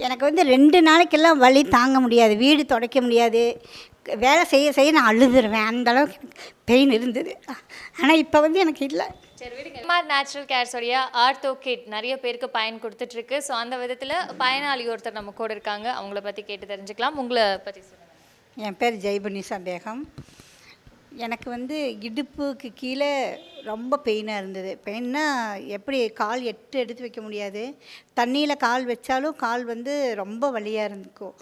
எனக்கு வந்து 2 நாளைக்கெல்லாம் வலி தாங்க முடியாது. வீடு துடைக்க முடியாது. வேலை செய்ய செய்ய நான் அழுதுருவேன். அந்த அளவுக்கு பெயின் இருந்தது. ஆனால் இப்போ வந்து எனக்கு இல்லை. சரி விடுங்க. எம்ஆர் நேச்சுரல் கேர்ஸோடைய ஆர்த்தோ கிட் நிறைய பேருக்கு பயன் கொடுத்துட்ருக்கு. ஸோ அந்த விதத்தில் பயனாளி ஒருத்தர் நம்ம கூட இருக்காங்க. அவங்கள பற்றி கேட்டு தெரிஞ்சுக்கலாம். உங்களை பற்றி சொல்லுங்கள். என் பேர் ஜெய்புனிசா பேகம். எனக்கு வந்து இடுப்புக்கு கீழே ரொம்ப பெயினாக இருந்தது. பெயின்னா எப்படி கால் எடுத்து வைக்க முடியாது. தண்ணியில் கால் வச்சாலும் கால் வந்து ரொம்ப வலியாக இருந்துக்கும்.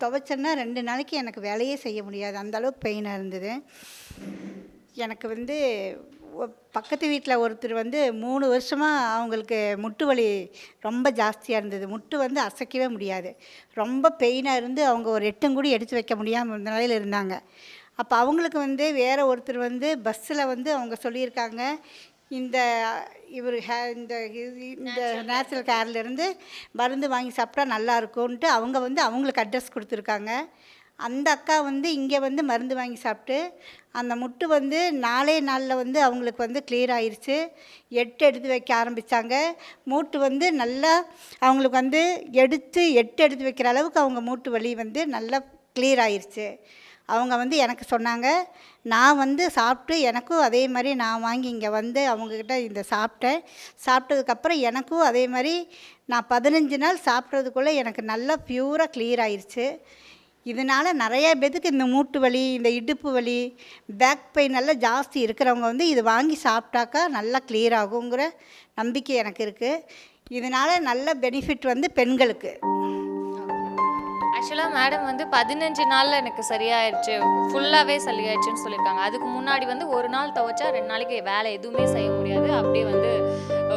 துவைச்சேன்னா 2 நாளைக்கு எனக்கு வேலையே செய்ய முடியாது. அந்தளவுக்கு பெயினாக இருந்தது. எனக்கு வந்து பக்கத்து வீட்டில் ஒருத்தர் வந்து 3 வருஷமாக அவங்களுக்கு முட்டு வலி ரொம்ப ஜாஸ்தியாக இருந்தது. முட்டு வந்து அசைக்கவே முடியாது. ரொம்ப பெயினாக இருந்து அவங்க ஒரு எட்டும் கூட எடுத்து வைக்க முடியாமல் இருந்த நிலையில் இருந்தாங்க. அப்போ அவங்களுக்கு வந்து வேறு ஒருத்தர் வந்து பஸ்ஸில் வந்து அவங்க சொல்லியிருக்காங்க, இந்த இவர் இந்த நேச்சுரல் கேர்லேருந்து மருந்து வாங்கி சாப்பிட்டா நல்லாயிருக்கும்ன்ட்டு அவங்க வந்து அவங்களுக்கு அட்ரஸ் கொடுத்துருக்காங்க. அந்த அக்கா வந்து இங்கே வந்து மருந்து வாங்கி சாப்பிட்டு அந்த முட்டு வந்து 4 நாளில் வந்து அவங்களுக்கு வந்து கிளியர் ஆயிடுச்சு. எடுத்து வைக்க ஆரம்பித்தாங்க. மூட்டு வந்து நல்லா அவங்களுக்கு வந்து 8 எடுத்து வைக்கிற அளவுக்கு அவங்க மூட்டு வலி வந்து நல்லா கிளியர் ஆயிடுச்சு. அவங்க வந்து எனக்கு சொன்னாங்க. நான் வந்து சாப்பிட்டு எனக்கும் அதே மாதிரி நான் வாங்கி இங்கே வந்து அவங்கக்கிட்ட இந்த சாப்பிட்டதுக்கப்புறம் எனக்கும் அதே மாதிரி நான் 15 நாள் சாப்பிட்றதுக்குள்ளே எனக்கு நல்லா ப்யூராக கிளியர் ஆயிடுச்சு. இதனால் நிறைய பேத்துக்கு இந்த மூட்டு வலி, இந்த இடுப்பு வலி, பேக் பெயின் எல்லாம் ஜாஸ்தி இருக்கிறவங்க வந்து இது வாங்கி சாப்பிட்டாக்கா நல்லா கிளியர் ஆகுங்கிற நம்பிக்கை எனக்கு இருக்குது. இதனால் நல்ல பெனிஃபிட் வந்து பெண்களுக்கு. ஆக்சுவலாக மேடம் வந்து 15 நாளில் எனக்கு சரியாயிடுச்சு, ஃபுல்லாகவே சரியாயிடுச்சுன்னு சொல்லியிருக்காங்க. அதுக்கு முன்னாடி வந்து ஒரு நாள் துவைச்சா 2 நாளைக்கு வேலை எதுவுமே செய்ய முடியாது. அப்படியே வந்து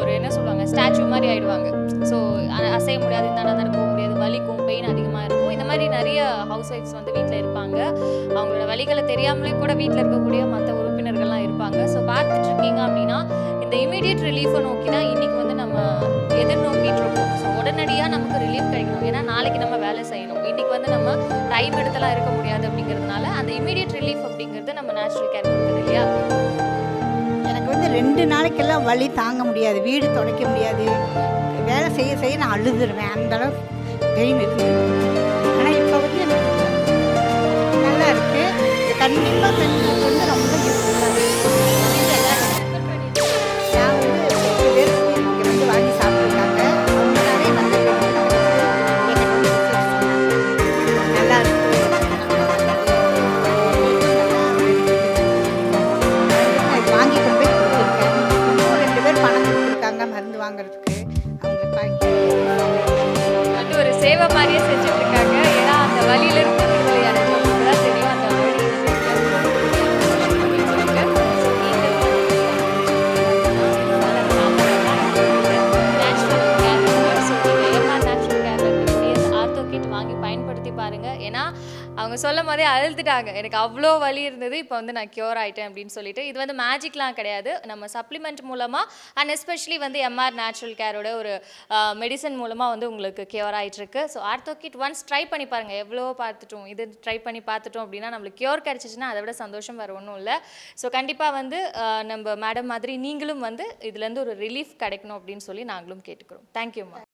ஒரு என்ன சொல்லுவாங்க, ஸ்டாச்சு மாதிரி ஆகிடுவாங்க. ஸோ அசைய முடியாது, இந்த போக முடியாது, வலிக்கும், பெயின் அதிகமாக இருக்கும். இந்த மாதிரி நிறைய ஹவுஸ் ஒய்ஃப்ஸ் வந்து வீட்டில் இருப்பாங்க. அவங்களோட வலிகளை தெரியாமலே கூட வீட்டில் இருக்கக்கூடிய மற்ற உறுப்பினர்கள்லாம் இருப்பாங்க. ஸோ பார்த்துட்ருக்கீங்க அப்படின்னா இந்த இமீடியட் ரிலீஃபை நோக்கி தான் இன்றைக்கி வந்து நம்ம எதிர்நோக்கிட்டு இருக்கோம். ஸோ உடனடியாக நமக்கு ரிலீஃப் கிடைக்கணும். ஏன்னா நாளைக்கு நம்ம வேலை செய்யணும். இன்றைக்கி வந்து நம்ம டைம் எடுத்துலாம் இருக்க முடியாது. அப்படிங்கிறதுனால அந்த இமீடியட் ரிலீஃப் அப்படிங்கிறது நம்ம நேச்சுரல் கேர் கொடுக்குது இல்லையா? எனக்கு வந்து 2 நாளைக்கெல்லாம் வலி தாங்க முடியாது. வீடு துடைக்க முடியாது. வேலை செய்ய செய்ய நான் அழுதுருவேன். அந்தளவுக்கு பெயின் இருந்தது. ஆனால் இப்போ வந்து எனக்கு நல்லா இருக்குது. கண்டிப்பாக பெண்களுக்கு வந்து ரொம்ப யூஸ்ஃபுல்லாக இருக்குது. நான் வந்து 2 பேர் இங்கே வந்து வாங்கி சாப்பிட்ருக்காங்க. அவங்களாலே நல்ல எனக்கு வந்து நல்லா இருக்குது. வாங்கி கொண்டு போய் கொடுத்துருக்கேன். இன்னும் 2 பேர் பணம் கொடுத்துருக்காங்க மருந்து வாங்குறதுக்கு. அவங்களுக்கு வாங்கி வந்து ஒரு சேவை மாதிரியே செஞ்சுட்டு இருக்காங்க. ஏன்னா அந்த வழியிலிருந்து விடுதலை அடைஞ்சவங்களுக்கு தான் தெரியும் அந்த வழி. வாங்கி பயன்படுத்தி பாருங்க. ஏன்னா அவங்க சொல்லும் போதே அழுதுட்டாங்க, எனக்கு அவ்வளோ வலி இருந்தது, இப்போ வந்து நான் க்யூர் ஆகிட்டேன் அப்படின்னு சொல்லிட்டு. இது வந்து மேஜிக்லாம் கிடையாது, நம்ம சப்ளிமெண்ட் மூலமாக அண்ட் எஸ்பெஷலி வந்து எம்ஆர் நேச்சுரல் கேரோட ஒரு மெடிசன் மூலமாக வந்து உங்களுக்கு க்யூர் ஆகிட்டுருக்கு. So ortho kit once try பண்ணி பாருங்கள். எவ்வளோ பார்த்துட்டோம், இது ட்ரை பண்ணி பார்த்துட்டோம் அப்படின்னா நம்மளுக்கு க்யூர் கிடச்சிச்சின்னா அதை விட சந்தோஷம் வேறு ஒன்றும் இல்லை. ஸோ கண்டிப்பாக வந்து நம்ம மேடம் மாதிரி நீங்களும் வந்து இதுலேருந்து ஒரு ரிலீஃப் கிடைக்கணும் அப்படின்னு சொல்லி நாங்களும் கேட்டுக்கிறோம். தேங்க்யூம்மா.